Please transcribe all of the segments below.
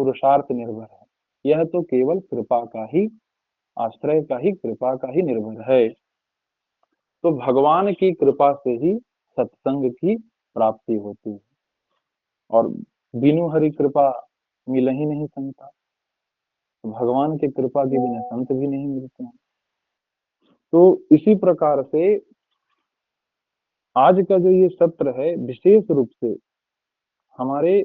पुरुषार्थ निर्भर है। यह तो केवल कृपा का ही, आश्रय का ही, कृपा का ही निर्भर है। तो भगवान की कृपा से ही सत्संग की प्राप्ति होती है, और बिनु हरि कृपा मिल ही नहीं संता। तो भगवान की कृपा के बिना संत भी नहीं मिलते हैं। तो इसी प्रकार से आज का जो ये सत्र है, विशेष रूप से हमारे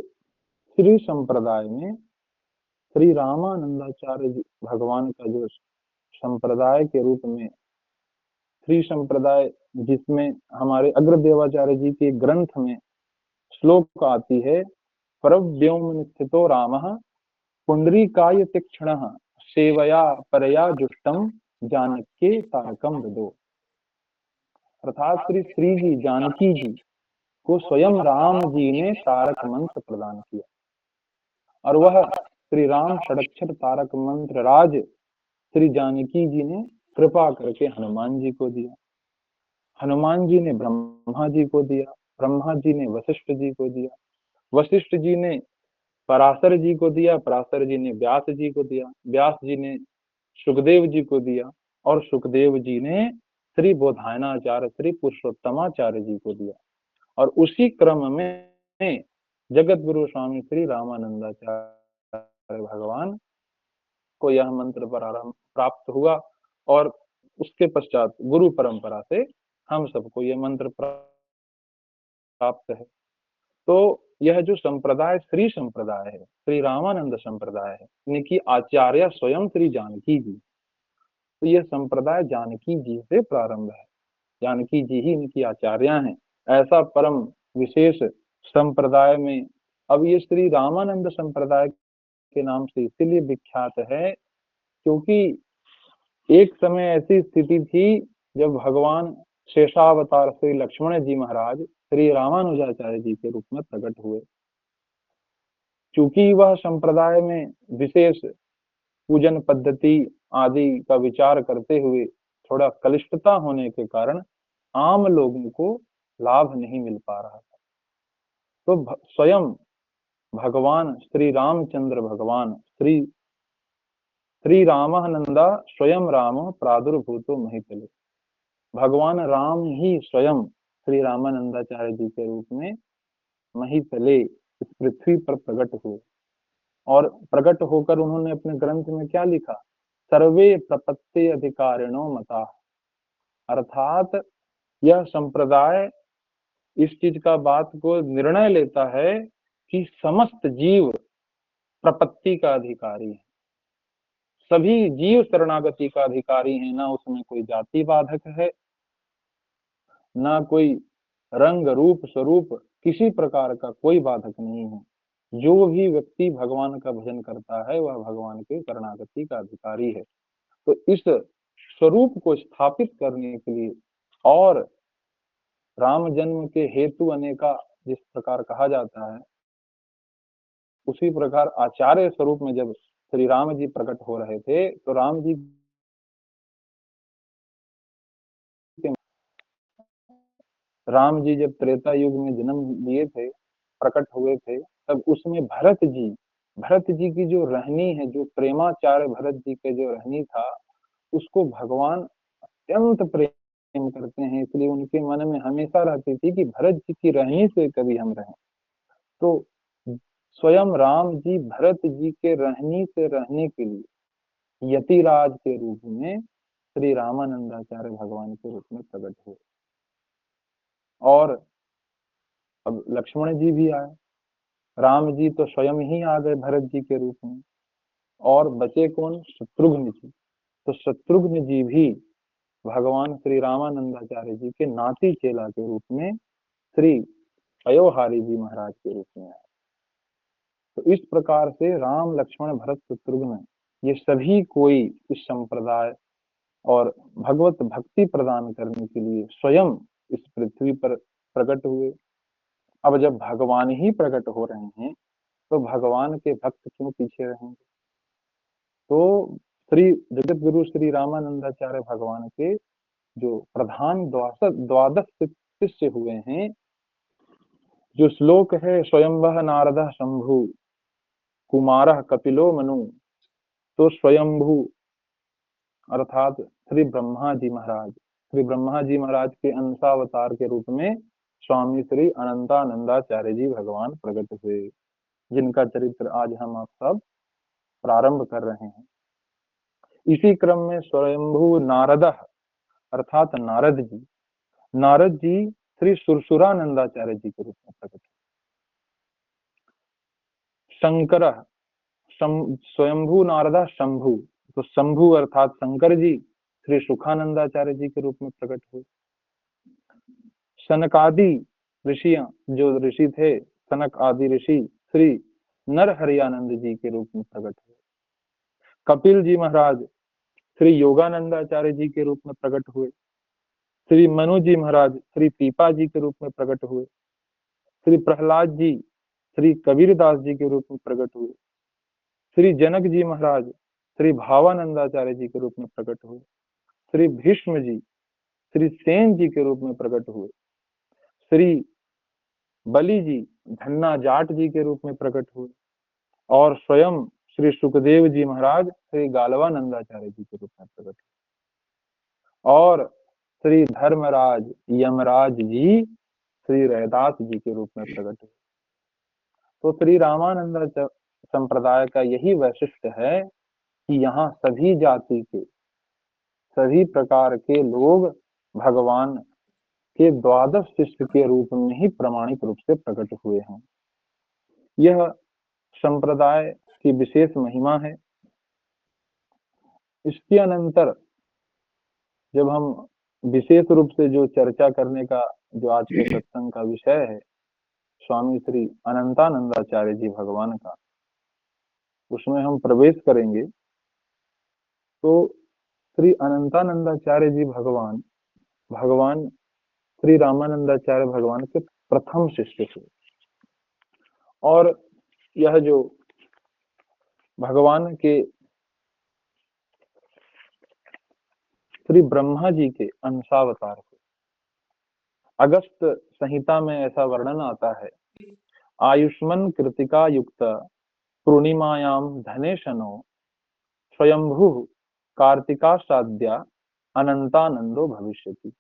श्री संप्रदाय में श्री रामानंदाचार्य भगवान का जो संप्रदाय के रूप में श्री संप्रदाय, जिसमें हमारे अग्रदेवाचार्य जी के ग्रंथ में श्लोक आती है, परव्योम स्थितो रामः पुंडरीकाय तीक्ष्णः सेवया परया जुष्टम जानके तारकम विदो। अर्थात श्री श्री जी, जानकी जी को स्वयं राम जी ने तारक मंत्र प्रदान किया, और वह श्री राम षडक्षर तारक मंत्र राज श्री जानकी जी ने कृपा करके हनुमान जी को दिया, हनुमान जी ने ब्रह्मा जी को दिया, ब्रह्मा जी ने वशिष्ठ जी को दिया, वशिष्ठ जी ने पराशर जी को दिया, पराशर जी ने व्यास जी को दिया, व्यास जी ने सुखदेव जी को दिया, और सुखदेव जी ने श्री बोधायनाचार्य श्री पुरुषोत्तमाचार्य जी को दिया। और उसी क्रम में जगत गुरु स्वामी श्री रामानंदाचार्य भगवान को यह मंत्र प्राप्त हुआ, और उसके पश्चात गुरु परंपरा से हम सबको यह मंत्र प्राप्त है। तो यह जो संप्रदाय श्री संप्रदाय है, श्री रामानंद संप्रदाय है, इनकी आचार्य स्वयं श्री जानकी जी। तो यह संप्रदाय जानकी जी से प्रारंभ है, जानकी जी ही इनकी आचार्य हैं। ऐसा परम विशेष संप्रदाय में अब ये श्री रामानंद संप्रदाय के नाम से इसीलिए विख्यात है क्योंकि एक समय ऐसी स्थिति थी जब भगवान शेषावतार श्री लक्ष्मण जी महाराज श्री रामानुजाचार्य जी के रूप में प्रकट हुए। चूंकि वह संप्रदाय में विशेष पूजन पद्धति आदि का विचार करते हुए थोड़ा कलिष्टता होने के कारण आम लोगों को लाभ नहीं मिल पा रहा था। तो स्वयं भगवान श्री रामचंद्र भगवान श्री रामानंदा स्वयं राम प्रादुर्भूतो महीतले, भगवान राम ही स्वयं श्री रामानंदाचार्य जी के रूप में महीतले इस पृथ्वी पर प्रकट हुए। और प्रकट होकर उन्होंने अपने ग्रंथ में क्या लिखा, सर्वे प्रपत्ति अधिकारिणो मता, अर्थात यह संप्रदाय इस चीज का बात को निर्णय लेता है कि समस्त जीव प्रपत्ति का अधिकारी है, सभी जीव शरणागति का अधिकारी है, ना उसमें कोई जाति बाधक है, ना कोई रंग रूप स्वरूप किसी प्रकार का कोई बाधक नहीं है। जो भी व्यक्ति भगवान का भजन करता है वह भगवान के शरणागति का अधिकारी है। तो इस स्वरूप को स्थापित करने के लिए और राम जन्म के हेतु अनेका जिस प्रकार कहा जाता है, उसी प्रकार आचार्य स्वरूप में जब श्री राम जी प्रकट हो रहे थे तो राम जी जब त्रेता युग में जन्म लिए थे, प्रकट हुए थे, तब उसमें भरत जी की जो रहनी है, जो प्रेमाचार्य भरत जी के जो रहनी था, उसको भगवान अत्यंत प्रेम करते हैं, इसलिए उनके मन में हमेशा रहती थी कि भरत जी की रहनी से कभी हम रहें। तो स्वयं राम जी भरत जी के रहनी से रहने के लिए यतिराज के रूप में श्री रामानंदाचार्य भगवान के रूप में प्रकट हुए। और अब लक्ष्मण जी भी आए, राम जी तो स्वयं ही आ गए भरत जी के रूप में, और बचे कौन, शत्रुघ्न जी। तो शत्रुघ्न जी भी भगवान श्री रामानंदाचार्य जी के नाती चेला के रूप में श्री अयोहारी जी महाराज के रूप में आए। तो इस प्रकार से राम लक्ष्मण भरत शत्रुघ्न ये सभी कोई इस संप्रदाय और भगवत भक्ति प्रदान करने के लिए स्वयं इस पृथ्वी पर प्रकट हुए। अब जब भगवान ही प्रकट हो रहे हैं तो भगवान के भक्त क्यों पीछे रहेंगे। तो श्री जगत गुरु श्री रामानंदाचार्य भगवान के जो प्रधान द्वादश शिष्य हुए हैं, जो श्लोक है स्वयंवह नारद शंभु कुमारः कपिलो मनु। तो स्वयंभू अर्थात श्री ब्रह्मा जी महाराज, श्री ब्रह्मा जी महाराज के अंशावतार के रूप में स्वामी श्री अनंतानंदाचार्य जी भगवान प्रकट हुए, जिनका चरित्र आज हम आप सब प्रारंभ कर रहे हैं। इसी क्रम में स्वयंभू नारद अर्थात नारद जी श्री सुरसुरानंदाचार्य जी के रूप में प्रकट हुए। शंकर स्वयंभू नारद शंभु, तो शंभु अर्थात शंकर जी श्री सुखानंदाचार्य जी के रूप में प्रकट हुए। सनकादि ऋषियां, जो ऋषि थे सनक आदि ऋषि श्री नरहरियानंद जी के रूप में प्रकट हुए। कपिल जी महाराज श्री योगानंदाचार्य जी के रूप में प्रकट हुए। श्री मनु जी महाराज श्री पीपा जी के रूप में प्रकट हुए। श्री प्रहलाद जी श्री कबीरदास जी के रूप में प्रकट हुए। श्री जनक जी महाराज श्री भावानंदाचार्य जी के रूप में प्रकट हुए। श्री भीष्म जी श्री सेन जी के रूप में प्रकट हुए। श्री बलि जी धन्ना जाट जी के रूप में प्रकट हुए। और स्वयं श्री सुखदेव जी महाराज श्री गालवानंदाचार्य जी के रूप में प्रकट हुए। और श्री धर्मराज यमराज जी श्री रैदास जी के रूप में प्रकट हुए। तो श्री रामानंद संप्रदाय का यही वैशिष्ट्य है कि यहाँ सभी जाति के सभी प्रकार के लोग भगवान के द्वादश शिष्य के रूप में ही प्रामाणिक रूप से प्रकट हुए हैं। यह संप्रदाय की विशेष महिमा है। इसके अनंतर जब हम विशेष रूप से जो चर्चा करने का जो आज के सत्संग का विषय है स्वामी श्री अनंतानंदाचार्य जी भगवान का, उसमें हम प्रवेश करेंगे। तो श्री अनंतानंदाचार्य जी भगवान श्री रामानंदाचार्य भगवान के प्रथम शिष्य थे। और यह जो भगवान के श्री ब्रह्मा जी के अंशावतार थे। अगस्त संहिता में ऐसा वर्णन आता है, आयुष्मन कृतिका युक्त पूर्णिमायाम धनेशनो स्वयंभू कार्तिका साध्या अनंतानंदो भविष्यति।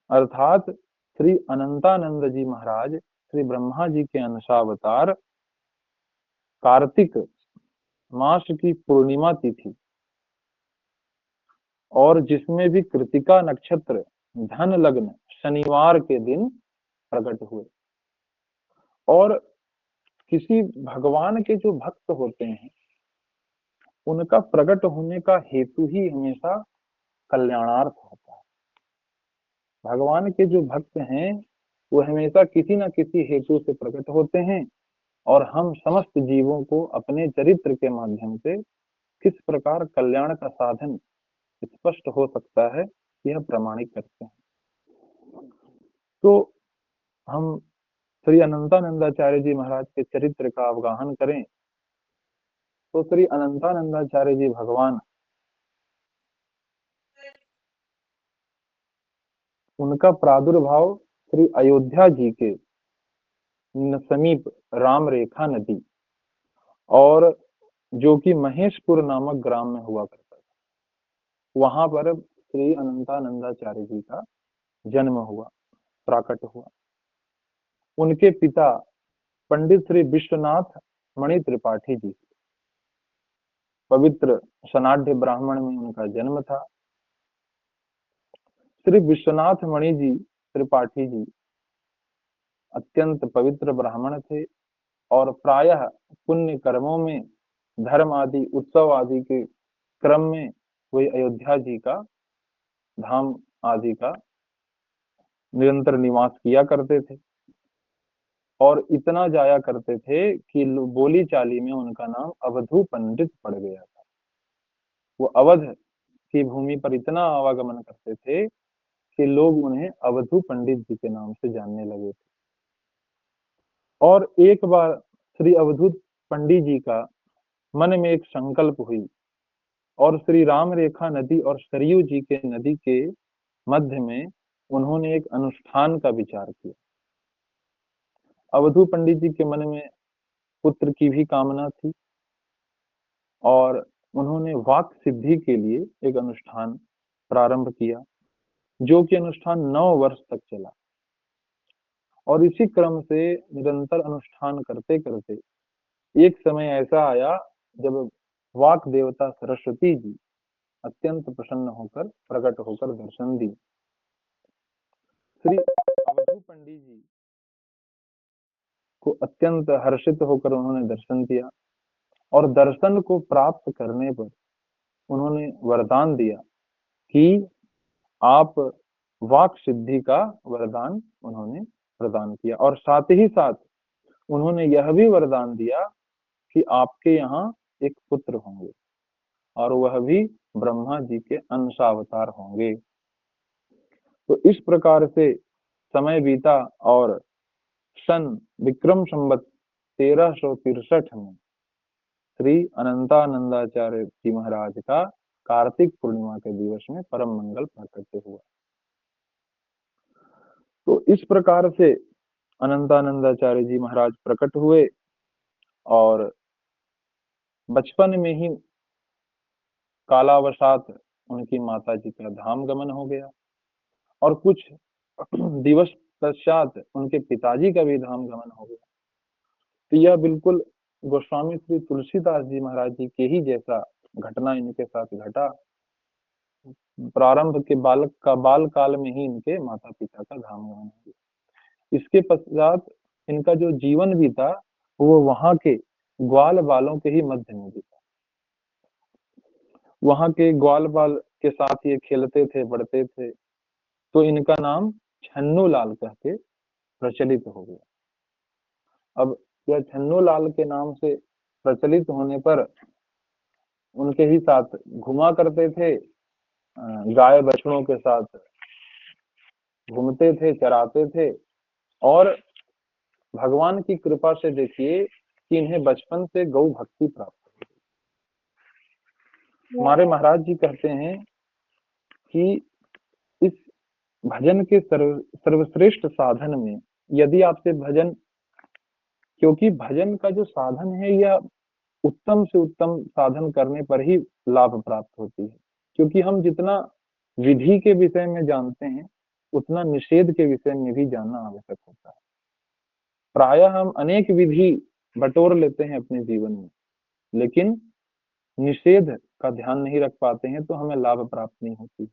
अर्थात श्री अनंतानंद जी महाराज श्री ब्रह्मा जी के अंशावतार कार्तिक मास की पूर्णिमा तिथि और जिसमें भी कृतिका नक्षत्र धन लग्न शनिवार के दिन प्रकट हुए। और किसी भगवान के जो भक्त होते हैं उनका प्रकट होने का हेतु ही हमेशा कल्याणार्थ होता है। भगवान के जो भक्त हैं वो हमेशा किसी न किसी हेतु से प्रकट होते हैं और हम समस्त जीवों को अपने चरित्र के माध्यम से किस प्रकार कल्याण का साधन स्पष्ट हो सकता है यह प्रमाणित करते हैं। तो हम श्री अनंतानंदाचार्य जी महाराज के चरित्र का अवगाहन करें तो श्री अनंतानंदाचार्य जी भगवान उनका प्रादुर्भाव श्री अयोध्या जी के समीप राम रेखा नदी और जो कि महेशपुर नामक ग्राम में हुआ करता था, वहां पर श्री अनंतानंदाचार्य जी का जन्म हुआ, प्राकट हुआ। उनके पिता पंडित श्री विश्वनाथ मणि त्रिपाठी जी, पवित्र सनाढ़ ब्राह्मण में उनका जन्म था। श्री विश्वनाथ मणि जी त्रिपाठी जी अत्यंत पवित्र ब्राह्मण थे और प्रायः पुण्य कर्मों में धर्म आदि उत्सव आदि के क्रम में वे अयोध्या जी का धाम आदि का निरंतर निवास किया करते थे और इतना जाया करते थे कि बोली चाली में उनका नाम अवधू पंडित पड़ गया था। वो अवध की भूमि पर इतना आवागमन करते थे कि लोग उन्हें अवधू पंडित जी के नाम से जानने लगे थे। और एक बार श्री अवधूत पंडित जी का मन में एक संकल्प हुई और श्री राम रेखा नदी और सरयू जी के नदी के मध्य में उन्होंने एक अनुष्ठान का विचार किया। अवधू पंडित जी के मन में पुत्र की भी कामना थी और उन्होंने वाक सिद्धि के लिए एक अनुष्ठान प्रारंभ किया, जो कि अनुष्ठान 9 वर्ष तक चला। और इसी क्रम से निरंतर अनुष्ठान करते-करते एक समय ऐसा आया जब वाक देवता सरस्वती जी अत्यंत प्रसन्न होकर प्रकट होकर दर्शन दी। श्री अवधू पंडित जी को अत्यंत हर्षित होकर उन्होंने दर्शन दिया और दर्शन को प्राप्त करने पर उन्होंने वरदान दिया कि आप वाक सिद्धि का वरदान उन्होंने प्रदान किया और साथ ही साथ उन्होंने यह भी वरदान दिया कि आपके यहाँ एक पुत्र होंगे और वह भी ब्रह्मा जी के अंशावतार होंगे। तो इस प्रकार से समय बीता और सन विक्रम संवत 1363 में श्री अनंतानंदाचार्य जी महाराज का कार्तिक पूर्णिमा के दिवस में परम मंगल प्राकट्य हुआ। तो इस प्रकार से अनंतानंदाचार्य जी महाराज प्रकट हुए और बचपन में ही कालावशात उनकी माता जी का धाम गमन हो गया और कुछ दिवस पश्चात उनके पिताजी का भी धाम गमन हो गया। तो यह बिल्कुल गोस्वामी श्री तुलसीदास जी महाराज जी के ही जैसा घटना इनके साथ घटा। प्रारंभ के बाल काल में ही इनके माता पिता का धाम गमन हो गया। इसके पश्चात इनका जो जीवन बीता वो वहां के ग्वाल बालों के ही मध्य में बीता। वहां के ग्वाल बाल के साथ ये खेलते थे, बढ़ते थे, तो इनका नाम छन्नू लाल कह के प्रचलित हो गया। अब यह छन्नू लाल के नाम से प्रचलित होने पर उनके ही साथ घुमा करते थे, गाय बछड़ों के साथ घूमते थे, चराते थे और भगवान की कृपा से देखिए कि इन्हें बचपन से गौ भक्ति प्राप्त। हमारे महाराज जी कहते हैं कि इस भजन के सर्वश्रेष्ठ साधन में यदि आपसे भजन, क्योंकि भजन का जो साधन है यह उत्तम से उत्तम साधन करने पर ही लाभ प्राप्त होती है, क्योंकि हम जितना विधि के विषय में जानते हैं उतना निषेध के विषय में भी जानना आवश्यक होता है। प्रायः हम अनेक विधि बटोर लेते हैं अपने जीवन में, लेकिन निषेध का ध्यान नहीं रख पाते हैं तो हमें लाभ प्राप्त नहीं होती।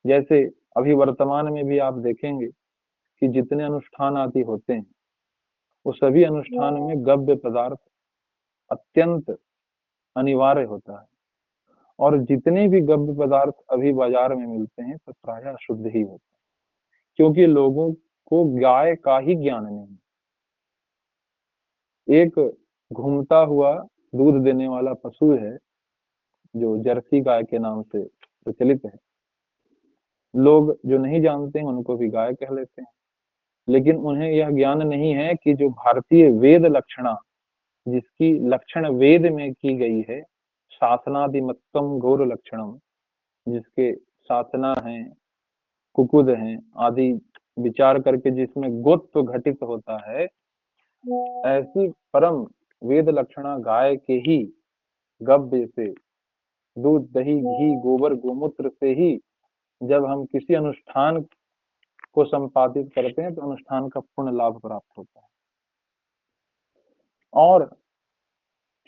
जैसे अभी वर्तमान में भी आप देखेंगे कि जितने अनुष्ठान आदि होते हैं वो सभी अनुष्ठान में गव्य पदार्थ अत्यंत अनिवार्य होता है और जितने भी गव्य पदार्थ अभी बाजार में मिलते हैं तो प्रायः शुद्ध ही होते हैं, क्योंकि लोगों को गाय का ही ज्ञान नहीं। एक घूमता हुआ दूध देने वाला पशु है जो जर्सी गाय के नाम से प्रचलित है। लोग जो नहीं जानते हैं उनको भी गाय कह लेते हैं, लेकिन उन्हें यह ज्ञान नहीं है कि जो भारतीय वेद लक्षणा, जिसकी लक्षण वेद में की गई है, शासनादिमत्तम गौर लक्षणम, जिसके शासना है, कुकुद हैं आदि विचार करके जिसमें गोत्व घटित होता है, ऐसी परम वेद लक्षणा गाय के ही गव्य से, दूध दही घी गोबर गोमूत्र से ही जब हम किसी अनुष्ठान को संपादित करते हैं तो अनुष्ठान का पूर्ण लाभ प्राप्त होता है। और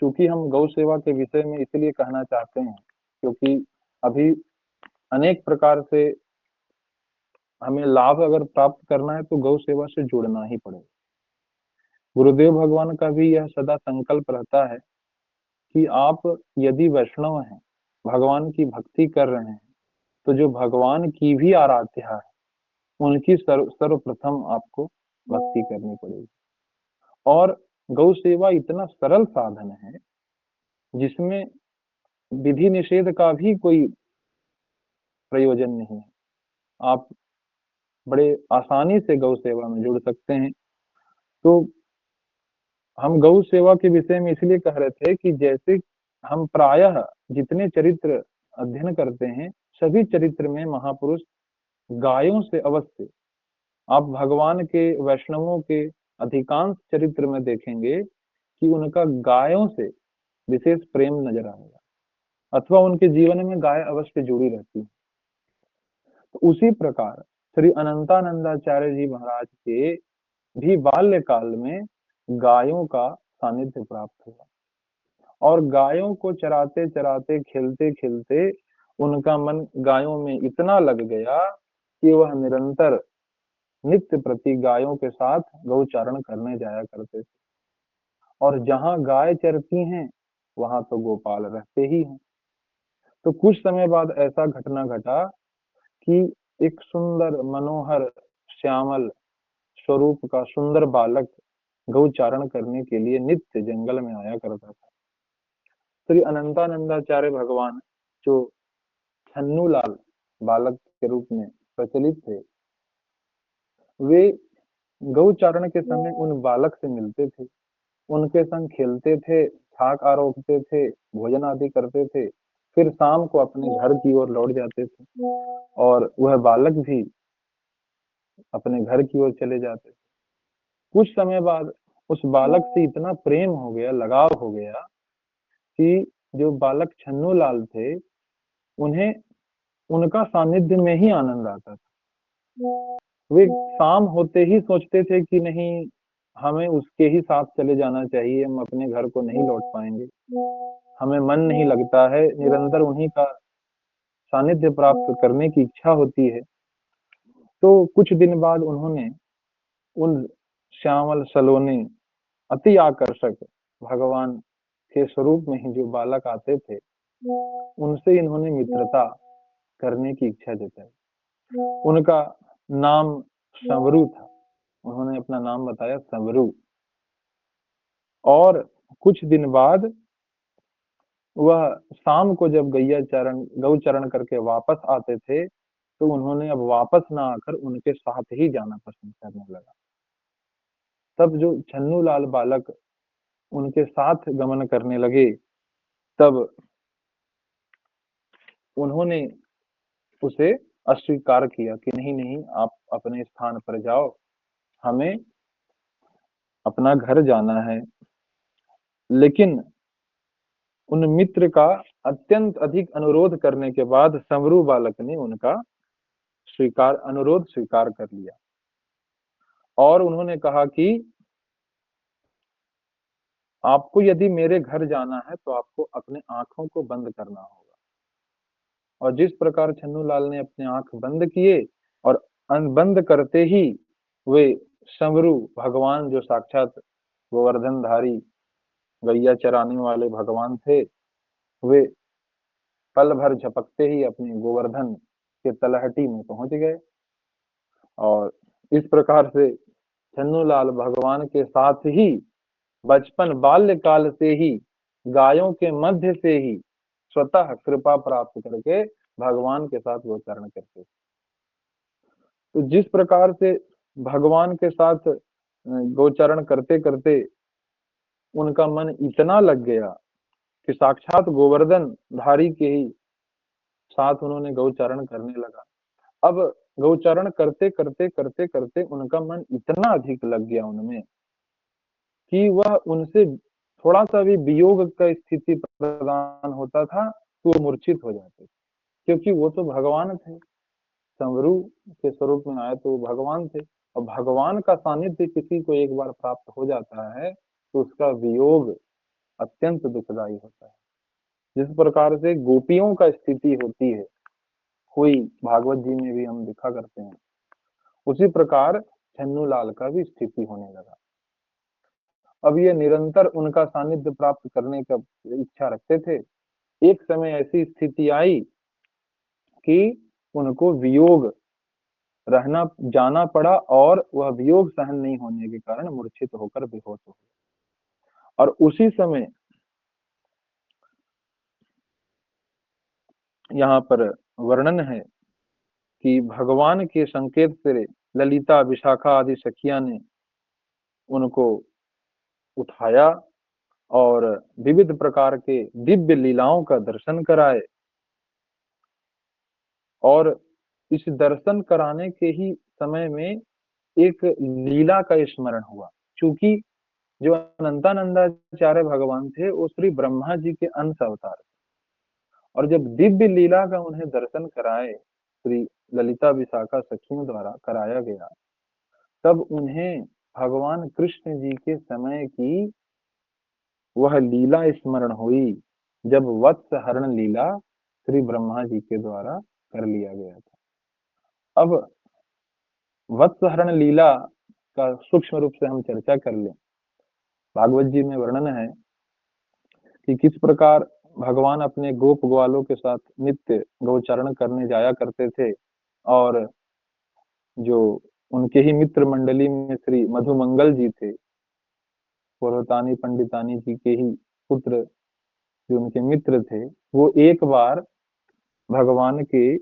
चूंकि हम गौ सेवा के विषय में इसलिए कहना चाहते हैं क्योंकि अभी अनेक प्रकार से हमें लाभ अगर प्राप्त करना है तो गौ सेवा से जुड़ना ही पड़ेगा। गुरुदेव भगवान का भी यह सदा संकल्प रहता है कि आप यदि वैष्णव हैं, भगवान की भक्ति कर रहे हैं, तो जो भगवान की भी आराध्या है उनकी सर्वप्रथम आपको भक्ति करनी पड़ेगी। और गौ सेवा इतना सरल साधन है जिसमें विधि निषेध का भी कोई प्रयोजन नहीं है। आप बड़े आसानी से गौ सेवा में जुड़ सकते हैं। तो हम गौ सेवा के विषय में इसलिए कह रहे थे कि जैसे हम प्रायः जितने चरित्र अध्ययन करते हैं सभी चरित्र में महापुरुष गायों से अवश्य, आप भगवान के, वैष्णवों के अधिकांश चरित्र में देखेंगे कि उनका गायों से विशेष प्रेम नजर आएगा, अथवा उनके जीवन में गाय अवश्य जुड़ी रहती है। तो उसी प्रकार श्री अनंतानंदाचार्य जी महाराज के भी बाल्यकाल में गायों का सानिध्य प्राप्त हुआ, और गायों को चराते चराते खेलते खेलते उनका मन गायों में इतना लग गया कि वह निरंतर नित्य प्रति गायों के साथ गौचारण करने जाया करते थे। और जहां गाय चरती हैं वहां तो गोपाल रहते ही हैं। तो कुछ समय बाद ऐसा घटना घटा कि एक सुंदर मनोहर श्यामल स्वरूप का सुंदर बालक गौचारण करने के लिए नित्य जंगल में आया करता था। श्री अनंतानंदाचार्य भगवान जो छन्नूलाल बालक के रूप में प्रचलित थे, वे गौचारण के समय उन बालक से मिलते थे, उनके संग खेलते थे, छाक आरोपते थे, भोजन आदि करते थे, फिर शाम को अपने घर की ओर लौट जाते थे और वह बालक भी अपने घर की ओर चले जाते थे। कुछ समय बाद उस बालक से इतना प्रेम हो गया, लगाव हो गया कि जो बालक छन्नू लाल थे, उन्हें उनका सानिध्य में ही आनंद आता था। वे शाम होते ही सोचते थे कि नहीं, हमें उसके ही साथ चले जाना चाहिए, हम अपने घर को नहीं लौट पाएंगे, हमें मन नहीं लगता है, निरंतर उन्हीं का सानिध्य प्राप्त करने की इच्छा होती है। तो कुछ दिन बाद उन्होंने उन श्यामल सलोने अति आकर्षक भगवान के स्वरूप में ही जो बालक आते थे, उनसे इन्होंने मित्रता करने की इच्छा जताई। उनका नाम संवरू था, उन्होंने अपना नाम बताया संवरू। और कुछ दिन बाद वह शाम को जब गौचरण करके वापस आते थे, तो उन्होंने अब वापस ना आकर उनके साथ ही जाना पसंद करने लगा। तब जो छन्नू लाल बालक उनके साथ गमन करने लगे, तब उन्होंने उसे अस्वीकार किया कि नहीं नहीं, आप अपने स्थान पर जाओ, हमें अपना घर जाना है। लेकिन उन मित्र का अत्यंत अधिक अनुरोध करने के बाद समरू बालक ने उनका अनुरोध स्वीकार कर लिया और उन्होंने कहा कि आपको यदि मेरे घर जाना है तो आपको अपने आंखों को बंद करना होगा। और जिस प्रकार छन्नू लाल ने अपने आंख बंद किए और बंद करते ही वे समरू भगवान जो साक्षात गोवर्धनधारी गैया चराने वाले भगवान थे, वे पल भर झपकते ही अपने गोवर्धन के तलहटी में पहुंच गए। और इस प्रकार से छन्नूलाल भगवान के साथ ही बचपन बाल्यकाल से ही गायों के मध्य से ही स्वतः कृपा प्राप्त करके भगवान के साथ गोचरण करते। तो जिस प्रकार से भगवान के साथ गोचरण करते करते उनका मन इतना लग गया कि साक्षात गोवर्धन धारी के ही साथ उन्होंने गौचरण करने लगा। अब गौचरण करते करते करते करते उनका मन इतना अधिक लग गया उनमें कि वह उनसे थोड़ा सा भी वियोग का स्थिति प्रदान होता था तो वो मूर्छित हो जाते, क्योंकि वो तो भगवान थे, संवरू के स्वरूप में आए तो वो भगवान थे। और भगवान का सानिध्य किसी को एक बार प्राप्त हो जाता है तो उसका वियोग अत्यंत दुखदायी होता है। जिस प्रकार से गोपियों का स्थिति होती है, हुई भागवत जी में भी हम दिखा करते हैं, उसी प्रकार छन्नू लाल का भी स्थिति होने लगा। अब ये निरंतर उनका सानिध्य प्राप्त करने का इच्छा रखते थे। एक समय ऐसी स्थिति आई कि उनको वियोग रहना जाना पड़ा और वह वियोग सहन नहीं होने के कारण मूर्छित होकर बेहोश हो गए। और उसी समय यहाँ पर वर्णन है कि भगवान के संकेत से ललिता विशाखा आदि सखिया ने उनको उठाया और विविध प्रकार के दिव्य लीलाओं का दर्शन कराए। और इस दर्शन कराने के ही समय में एक लीला का स्मरण हुआ। चूंकि जो अनंतानंदाचार्य भगवान थे वो श्री ब्रह्मा जी के अंश अवतार थे। और जब दिव्य लीला का उन्हें दर्शन कराए श्री ललिता विशाखा सखियों द्वारा कराया गया, तब उन्हें भगवान कृष्ण जी के समय की वह लीला स्मरण हुई जब वत्स हरण लीला श्री ब्रह्मा जी के द्वारा कर लिया गया था। अब वत्स हरण लीला का सूक्ष्म रूप से हम चर्चा कर लें। भागवत जी में वर्णन है कि किस प्रकार भगवान अपने गोप ग्वालों के साथ नित्य गौचरण करने जाया करते थे, और जो उनके ही मित्र मंडली में श्री मधुमंगल जी थे, पुरोहितानी पंडितानी जी के ही पुत्र जो उनके मित्र थे, वो एक बार भगवान के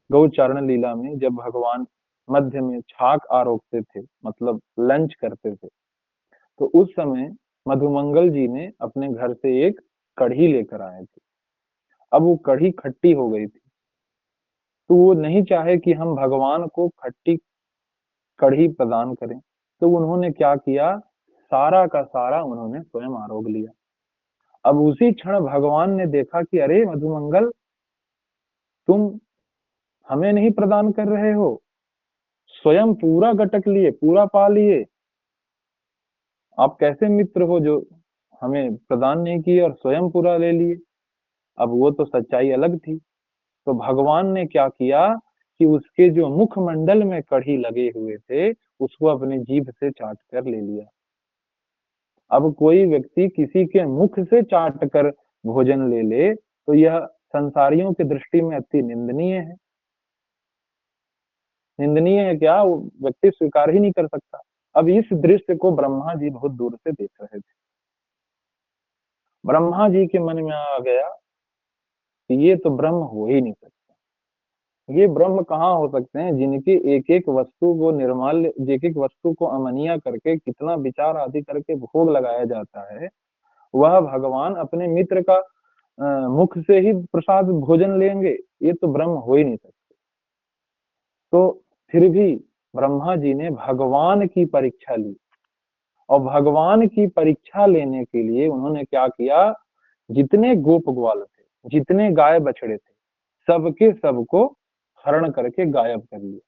गौचारण लीला में जब भगवान मध्य में छाक आरोपते थे, मतलब लंच करते थे, तो उस समय मधुमंगल जी ने अपने घर से एक कढ़ी लेकर आए थे। अब वो कढ़ी खट्टी हो गई थी, तो वो नहीं चाहे कि हम भगवान को खट्टी कढ़ी प्रदान करें, तो उन्होंने क्या किया, सारा का सारा उन्होंने स्वयं आरोग लिया। अब उसी क्षण भगवान ने देखा कि अरे मधुमंगल, तुम हमें नहीं प्रदान कर रहे हो, स्वयं पूरा गटक लिए, पूरा पा लिए। आप कैसे मित्र हो जो हमें प्रदान नहीं किए और स्वयं पूरा ले लिए। अब वो तो सच्चाई अलग थी। तो भगवान ने क्या किया कि उसके जो मुखमंडल में कढ़ी लगे हुए थे उसको अपनी जीभ से चाट कर ले लिया। अब कोई व्यक्ति किसी के मुख से चाट कर भोजन ले ले तो यह संसारियों की दृष्टि में अति निंदनीय है। निंदनीय है क्या, वो व्यक्ति स्वीकार ही नहीं कर सकता। अब इस दृश्य को ब्रह्मा जी बहुत दूर से देख रहे थे। ब्रह्मा जी के मन में आ गया कि ये तो ब्रह्म हो ही नहीं सकता। ये ब्रह्म कहाँ हो सकते हैं जिनके एक एक वस्तु को निर्माल्य, एक एक वस्तु को अमनिया करके कितना विचार आदि करके भोग लगाया जाता है, वह भगवान अपने मित्र का मुख से ही प्रसाद भोजन लेंगे। ये तो ब्रह्म हो ही नहीं सकते। तो फिर भी ब्रह्मा जी ने भगवान की परीक्षा ली, और भगवान की परीक्षा लेने के लिए उन्होंने क्या किया, जितने गोप ग्वाल थे, जितने गाय बछड़े थे, सबके सबको हरण करके गायब कर लिया।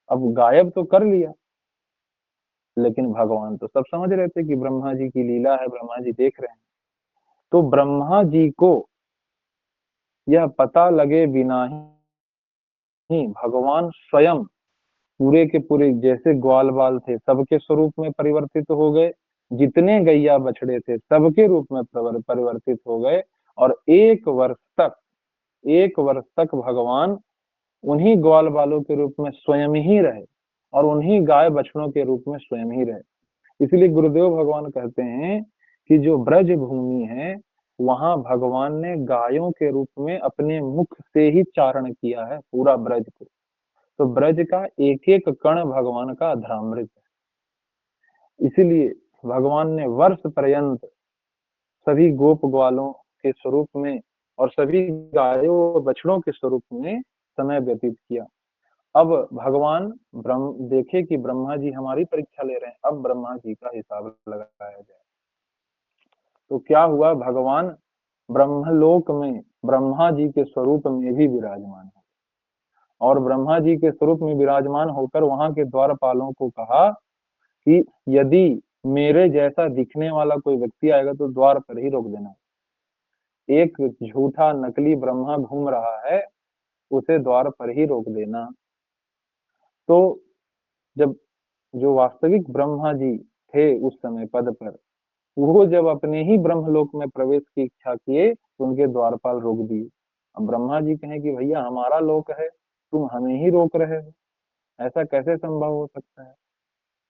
अब गायब तो कर लिया, लेकिन भगवान तो सब समझ रहे थे कि ब्रह्मा जी की लीला है, ब्रह्मा जी देख रहे हैं। तो ब्रह्मा जी को यह पता लगे बिना ही भगवान स्वयं पूरे के पूरे जैसे ग्वाल बाल थे सबके स्वरूप में परिवर्तित हो गए, जितने गैया बछड़े थे सबके रूप में परिवर्तित हो गए, और एक वर्ष तक भगवान उन्हीं ग्वाल बालों के रूप में स्वयं ही रहे, और उन्हीं गाय बछड़ों के रूप में स्वयं ही रहे। इसलिए गुरुदेव भगवान कहते हैं कि जो ब्रज भूमि है वहां भगवान ने गायों के रूप में अपने मुख से ही चारण किया है पूरा ब्रज को। तो ब्रज का एक एक कण भगवान का अधरामृत है। इसीलिए भगवान ने वर्ष पर्यंत सभी गोप ग्वालों के स्वरूप में और सभी गायों और बछड़ों के स्वरूप में समय व्यतीत किया। अब भगवान ब्रह्म देखे कि ब्रह्मा जी हमारी परीक्षा ले रहे हैं, अब ब्रह्मा जी का हिसाब लगाया जाए। तो क्या हुआ, भगवान ब्रह्मलोक में ब्रह्मा जी के स्वरूप में भी विराजमान है, और ब्रह्मा जी के स्वरूप में विराजमान होकर वहां के द्वारपालों को कहा कि यदि मेरे जैसा दिखने वाला कोई व्यक्ति आएगा तो द्वार पर ही रोक देना। एक झूठा नकली ब्रह्मा घूम रहा है, उसे द्वार पर ही रोक देना। तो जब जो वास्तविक ब्रह्मा जी थे उस समय पद पर, वो जब अपने ही ब्रह्मलोक में प्रवेश की इच्छा किए तो उनके द्वारपाल रोक दिए। अब ब्रह्मा जी कहें कि भैया हमारा लोक है, तुम हमें ही रोक रहे हो, ऐसा कैसे संभव हो सकता है।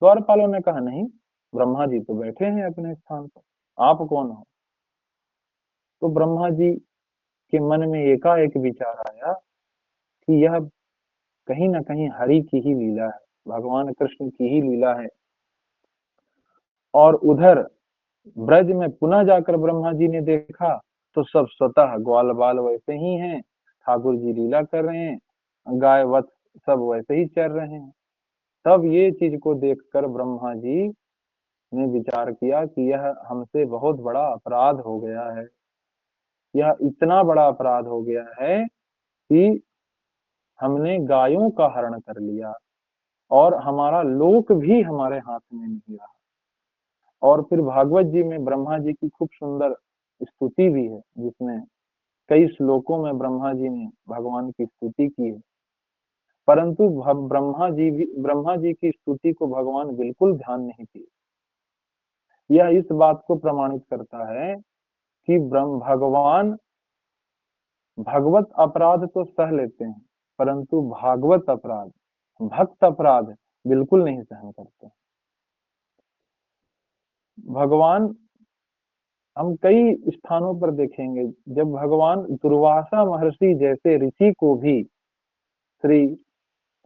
द्वारपालों ने कहा नहीं, ब्रह्मा जी तो बैठे हैं अपने स्थान पर, आप कौन हो। तो ब्रह्मा जी के मन में एकाएक विचार आया कि यह कहीं ना कहीं हरि की ही लीला है, भगवान कृष्ण की ही लीला है। और उधर ब्रज में पुनः जाकर ब्रह्मा जी ने देखा तो सब स्वतः ग्वाल बाल वैसे ही हैं, ठाकुर जी लीला कर रहे हैं, गाय वत्स सब वैसे ही चल रहे हैं। तब ये चीज को देखकर ब्रह्मा जी ने विचार किया कि यह हमसे बहुत बड़ा अपराध हो गया है, यह इतना बड़ा अपराध हो गया है कि हमने गायों का हरण कर लिया और हमारा लोक भी हमारे हाथ में नहीं रहा। और फिर भागवत जी में ब्रह्मा जी की खूब सुंदर स्तुति भी है, जिसमें कई श्लोकों में ब्रह्मा जी ने भगवान की स्तुति की है। परंतु ब्रह्मा जी की स्तुति को भगवान बिल्कुल ध्यान नहीं दिए। यह इस बात को प्रमाणित करता है कि ब्रह्म भगवान भगवत अपराध तो सह लेते हैं, परंतु भागवत अपराध, भक्त अपराध बिल्कुल नहीं सहन करते। भगवान, हम कई स्थानों पर देखेंगे जब भगवान दुर्वासा महर्षि जैसे ऋषि को भी श्री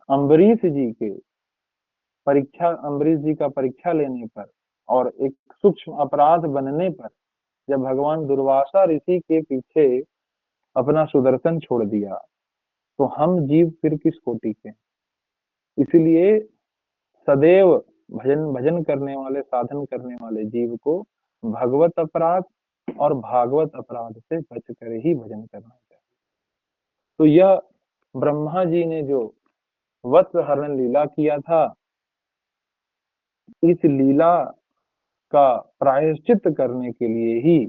अम्बरीश जी के अम्बरीश जी का परीक्षा लेने पर और एक सूक्ष्म अपराध बनने पर जब भगवान दुर्वासा ऋषि के पीछे अपना सुदर्शन छोड़ दिया, तो हम जीव फिर किस कोटि के। इसलिए सदैव भजन भजन करने वाले, साधन करने वाले जीव को भगवत अपराध और भागवत अपराध से बच कर ही भजन करना चाहिए। तो यह ब्रह्मा जी ने जो वत्स हरण लीला किया था, इस लीला का प्रायश्चित करने के लिए ही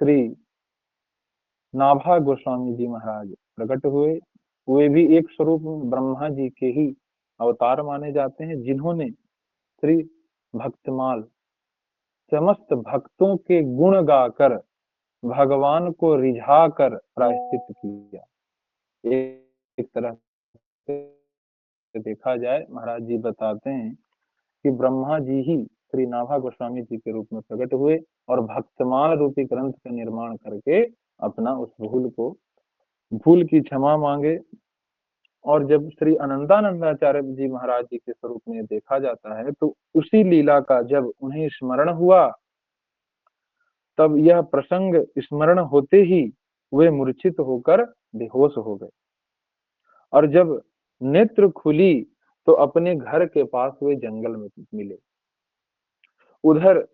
श्री नाभा गोस्वामी जी महाराज प्रकट हुए। वे भी एक स्वरूप में ब्रह्मा जी के ही अवतार माने जाते हैं, जिन्होंने श्री भक्तमाल समस्त भक्तों के गुण गाकर भगवान को रिझा कर प्रायश्चित किया। एक तरह से देखा जाए, महाराज जी बताते हैं कि ब्रह्मा जी ही श्री नाभा गोस्वामी जी के रूप में प्रकट हुए और भक्तमाल रूपी ग्रंथ का निर्माण करके अपना उस भूल की क्षमा मांगे। और जब श्री अनंतानंदाचार्य जी महाराज जी के स्वरूप में देखा जाता है, तो उसी लीला का जब उन्हें स्मरण हुआ, तब यह प्रसंग स्मरण होते ही वे मूर्छित होकर बेहोश हो गए। और जब नेत्र खुली तो अपने घर के पास वे जंगल में मिले। उधर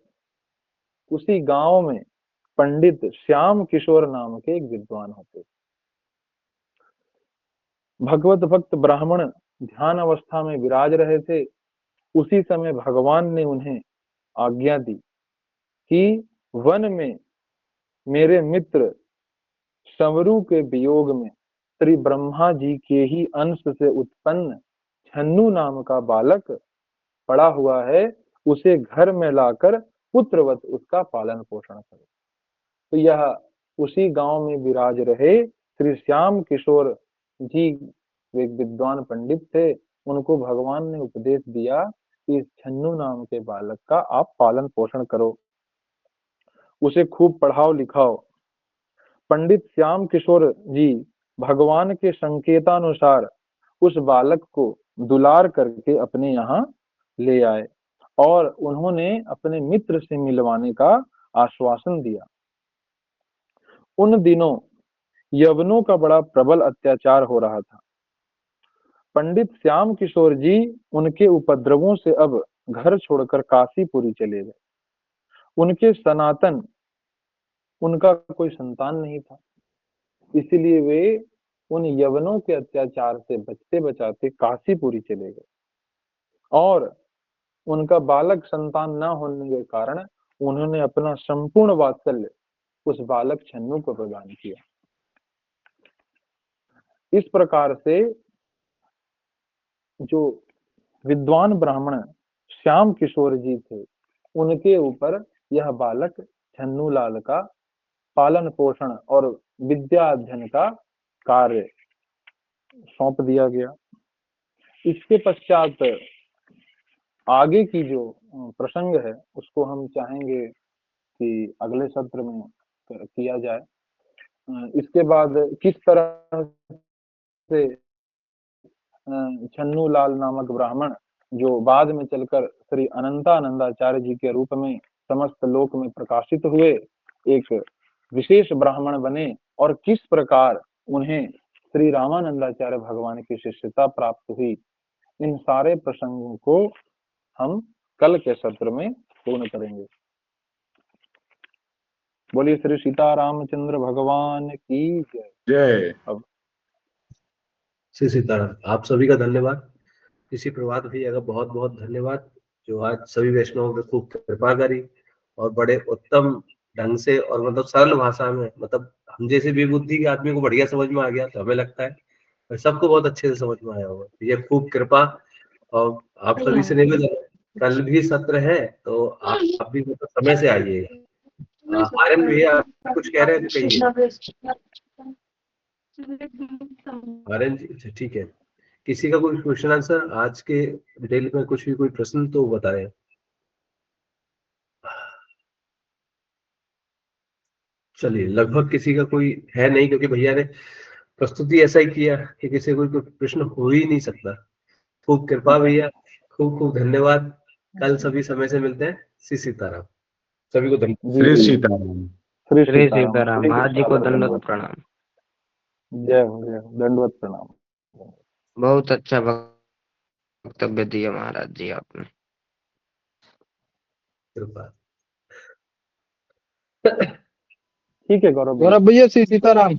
उसी गांव में पंडित श्याम किशोर नाम के एक विद्वान होते। भगवत भक्त ब्राह्मण ध्यान अवस्था में विराज रहे थे। उसी समय भगवान ने उन्हें आज्ञा दी कि वन में मेरे मित्र संवरू के वियोग में श्री ब्रह्मा जी के ही अंश से उत्पन्न छन्नू नाम का बालक पड़ा हुआ है, उसे घर में लाकर पुत्रवत उसका पालन पोषण करो। तो यह उसी गांव में विराज रहे श्री श्याम किशोर जी, एक विद्वान पंडित थे। उनको भगवान ने उपदेश दिया कि इस छन्नू नाम के बालक का आप पालन पोषण करो, उसे खूब पढ़ाओ लिखाओ। पंडित श्याम किशोर जी भगवान के संकेतानुसार उस बालक को दुलार करके अपने यहाँ ले आए और उन्होंने अपने मित्र से मिलवाने का आश्वासन दिया। उन दिनों यवनों का बड़ा प्रबल अत्याचार हो रहा था। पंडित श्याम किशोर जी उनके उपद्रवों से अब घर छोड़कर काशीपुरी चले गए। उनके सनातन उनका कोई संतान नहीं था, इसलिए वे उन यवनों के अत्याचार से बचते बचाते काशीपुरी चले गए और उनका बालक संतान न होने के कारण उन्होंने अपना संपूर्ण वात्सल्य उस बालक छन्नू को प्रदान किया। इस प्रकार से जो विद्वान ब्राह्मण श्याम किशोर जी थे, उनके ऊपर यह बालक छन्नू लाल का पालन पोषण और विद्या अध्ययन का कार्य सौंप दिया गया। इसके पश्चात आगे की जो प्रसंग है उसको हम चाहेंगे कि अगले सत्र में किया जाए। इसके बाद किस तरह से छन्नू लाल नामक ब्राह्मण, जो बाद में चलकर श्री अनंतानंदाचार्य जी के रूप में समस्त लोक में प्रकाशित हुए, एक विशेष ब्राह्मण बने और किस प्रकार उन्हें श्री रामानंदाचार्य भगवान की शिष्यता प्राप्त हुई, इन सारे प्रसंगों को हम कल के सत्र में पूर्ण करेंगे। बोलिए श्री सीता रामचंद्र भगवान की जय। जय। अब श्री सीताराम। आप सभी का धन्यवाद। किसी प्रभात भैया का बहुत बहुत धन्यवाद, जो आज सभी वैष्णवों पे खूब कृपा करी और बड़े उत्तम ढंग से और मतलब सरल भाषा में, मतलब हम जैसे बेबुद्धि के आदमी को बढ़िया समझ में आ गया, तो हमें लगता है और सबको बहुत अच्छे से समझ में आया होगा। ये खूब कृपा। और आप सभी से निवेदन है, कल भी सत्र है तो आप भी मतलब समय से आइएगा। आर्यन भैया आप कुछ कह रहे हैं तो कहिए। आर्यन जी, अच्छा ठीक है। किसी का कोई क्वेश्चन आंसर आज के डिटेल में कुछ भी कोई प्रश्न तो बताएं। चलिए, लगभग किसी का कोई है नहीं, क्योंकि भैया ने प्रस्तुति ऐसा ही किया कि किसी को कोई प्रश्न हो ही नहीं सकता। खूब कृपा भैया, खूब खूब धन्यवाद। कल सभी समय से मिलते हैं। श्री सीताराम। सभी को धन्यवाद। श्री सीताराम। श्री श्री सीताराम। सीताराम। महाराज जी को दंडवत प्रणाम। जय हो, जय हो, दंडवत प्रणाम। बहुत अच्छा वक्तव्य दिया महाराज जी आपने। कृपा। ठीक है गौरव गौरव भैया, श्री सीताराम।